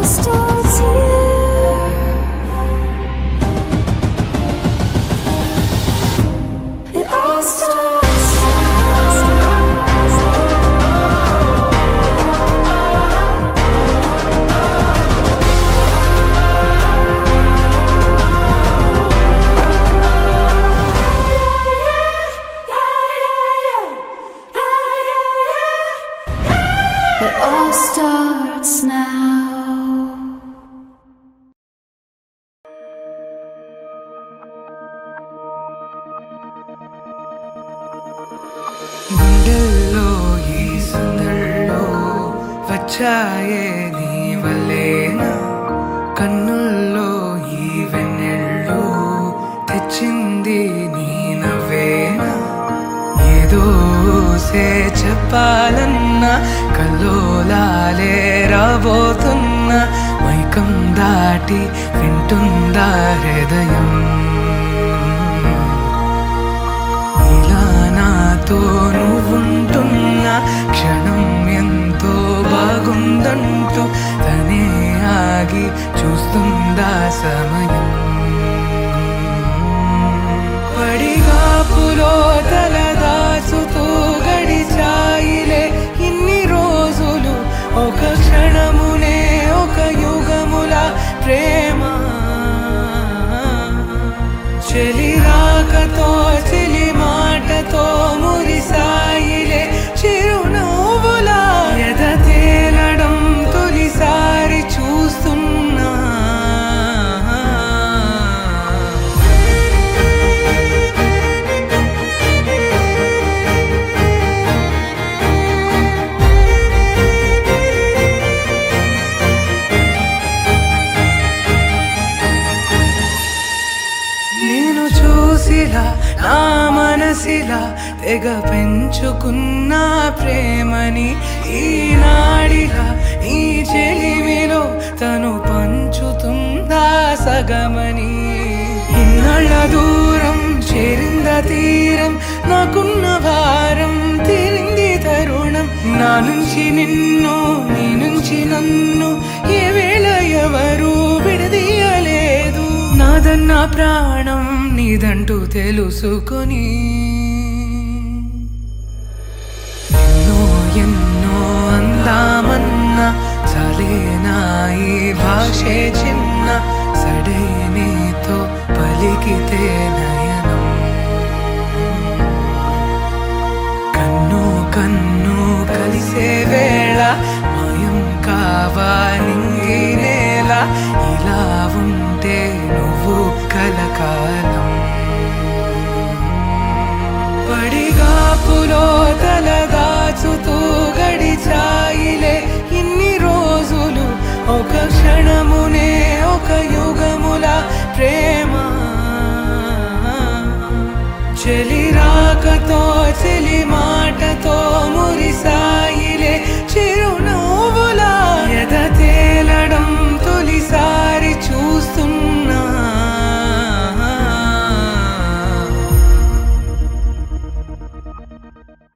starts here. It all starts It all starts now. గుండెల్లో ఈ సందల్లో వచ్చాయే నీ వల్లేనా, కన్నుల్లో ఈ వెన్నెళ్ళు తెచ్చింది నీ నవ్వేనా. ఏదో సే చెప్పాలన్నా కల్లోలాలే రాబోతున్నా, మైకం దాటి వింటుందా హృదయం. ఇలా నాతో నువ్వుంటున్న క్షణం ఎంతో బాగుందంటూ తనే ఆగి చూస్తుందా సమయం. పడిగాపులో తల దాచుతూ గడిచాయిలే ఇన్ని రోజులు, ఒక క్షణమునే ఒక యుగముల ప్రేమ. చెలి రాకతో చెలి మాటతో మురిసాయిలే చిరునవ్వులా, ఎద తేలడం తొలిసారి చూస్తున్నా. నేను చూసిలా నా మనసిలా తెగ పెంచుకున్న ప్రేమని, ఈనాడిలా ఈ చెలిమిలో తను పంచుతుందా సగమని. ఇన్నాళ్ళ దూరం చేరింద తీరం, నాకున్న భారం తీరింది తరుణం. నా నుంచి నిన్ను నీ నుంచి నన్ను ఏ వేళ ఎవరు విడదీయలేదు. నాదన్న ప్రాణం నీదంటూ తెలుసుకొని ఎన్నో ఎన్నో అందామన్నా చాలేనా ఈ భాషే చిన్న. సడైనతో పలికితే నయనం, కన్ను కన్ను కలిసే వేళ మాయం కావాలి